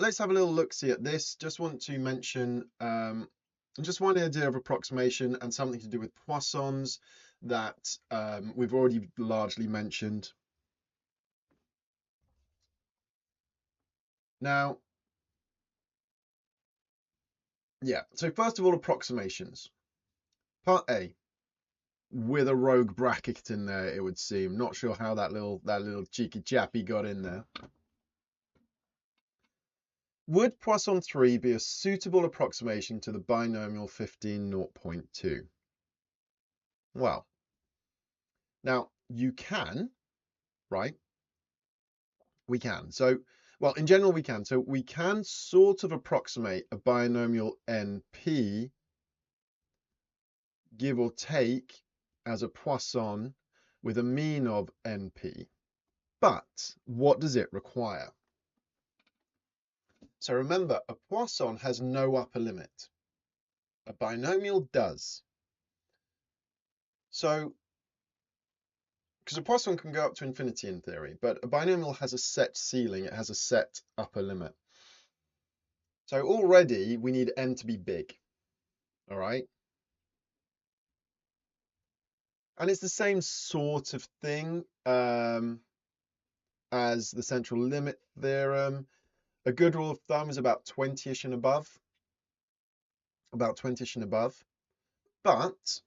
let's have a little look-see at this. Just want to mention just one idea of approximation and something to do with Poissons that we've already largely mentioned. Now, yeah, so first of all, approximations. Part A, with a rogue bracket in there, it would seem. Not sure how that little cheeky chappy got in there. Would Poisson 3 be a suitable approximation to the binomial 15.0.2? Well, now you can, right? We can. So, well, in general, we can. So we can sort of approximate a binomial NP, give or take, as a Poisson with a mean of NP. But what does it require? So remember, a Poisson has no upper limit. A binomial does. So, because a Poisson can go up to infinity in theory, but a binomial has a set ceiling, it has a set upper limit. So already we need n to be big, all right? And it's the same sort of thing as the central limit theorem. A good rule of thumb is about 20-ish and above. About 20-ish and above. But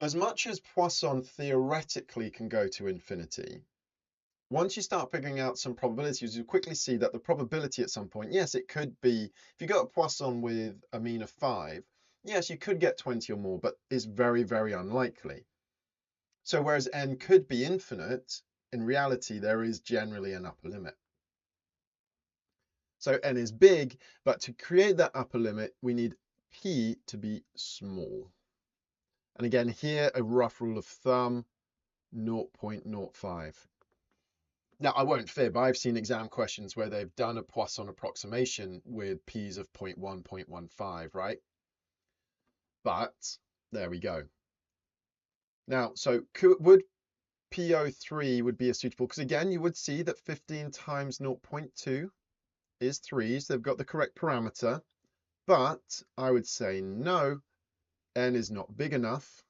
as much as Poisson theoretically can go to infinity, once you start figuring out some probabilities, you quickly see that the probability at some point, yes, it could be, if you got a Poisson with a mean of 5, yes, you could get 20 or more, but it's very, very unlikely. So whereas n could be infinite, in reality, there is generally an upper limit. So n is big, but to create that upper limit, we need p to be small. And again, here, a rough rule of thumb, 0.05. Now, I won't fib, I've seen exam questions where they've done a Poisson approximation with p's of 0.1, 0.15, right? But there we go. Now, so would PO3 would be a suitable, because again, you would see that 15 times 0.2 is 3, so they've got the correct parameter. But I would say no, n is not big enough.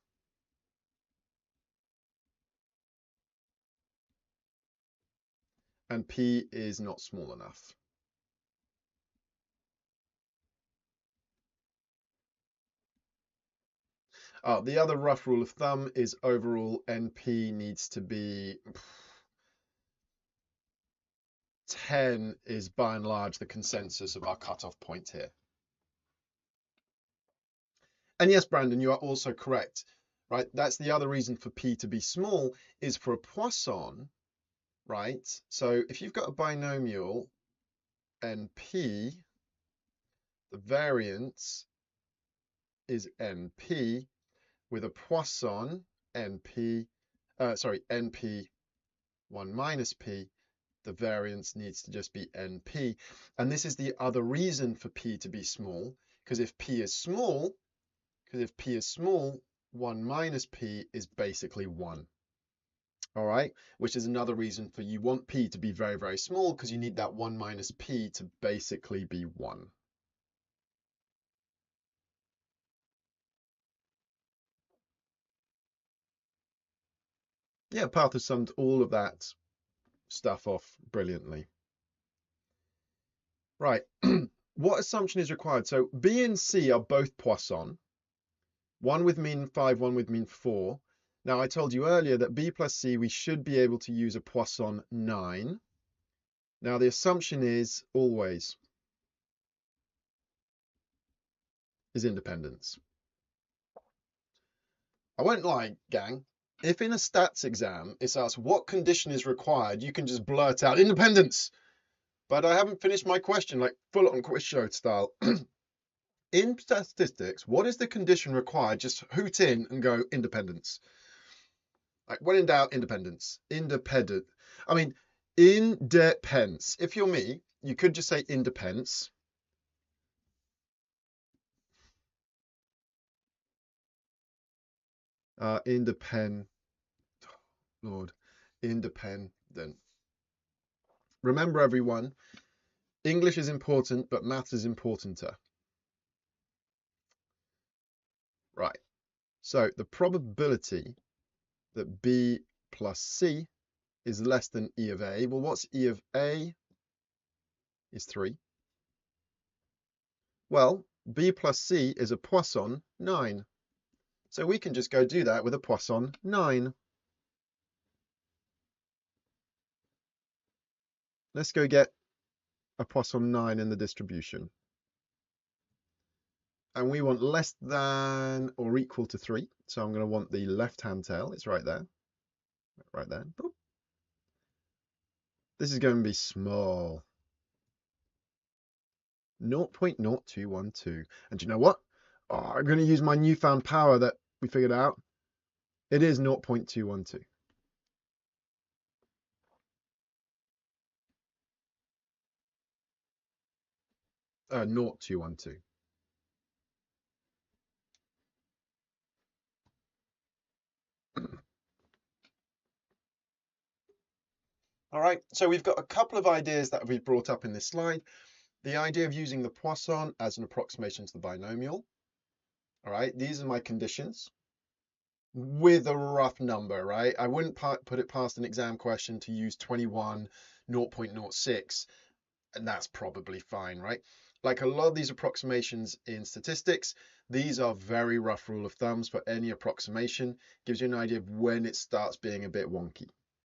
And p is not small enough. The other rough rule of thumb is overall NP needs to be 10 is by and large the consensus of our cutoff point here. And yes, Brandon, you are also correct, right? That's the other reason for P to be small is for a Poisson, right? So if you've got a binomial NP, the variance is NP with a Poisson NP, NP 1 minus P, the variance needs to just be NP. And this is the other reason for P to be small, because if P is small, 1 minus P is basically 1. All right, which is another reason for you want P to be very, very small, because you need that 1 minus P to basically be 1. Yeah, Path has summed all of that stuff off brilliantly. Right, what assumption is required? So B and C are both Poisson, one with mean 5, one with mean 4. Now, I told you earlier that B plus C, we should be able to use a Poisson 9. Now, the assumption is always is independence. I won't lie, gang. If in a stats exam, it's asked what condition is required, you can just blurt out independence. But I haven't finished my question, like full on quiz show style. In statistics, what is the condition required? Just hoot in and go independence. Like when in doubt, independence. Independent. I mean, independence. If you're me, you could just say independence. Independent. Lord, independent. Remember, everyone, English is important, but maths is importanter. Right. So the probability that B plus C is less than E of A. Well, what's E of A? Is 3. Well, B plus C is a Poisson 9. So we can just go do that with a Poisson 9. Let's go get a Poisson 9 in the distribution. And we want less than or equal to 3. So I'm going to want the left-hand tail. It's right there. Right there. Boop. This is going to be small. 0.0212. And do you know what? Oh, I'm going to use my newfound power that we figured out. It is 0.212. 0.212. All right, so we've got a couple of ideas that we've brought up in this slide. The idea of using the Poisson as an approximation to the binomial. All right, these are my conditions with a rough number, right? I wouldn't put it past an exam question to use 21, 0.06, and that's probably fine, right? Like a lot of these approximations in statistics, these are very rough rule of thumbs, but any approximation gives you an idea of when it starts being a bit wonky.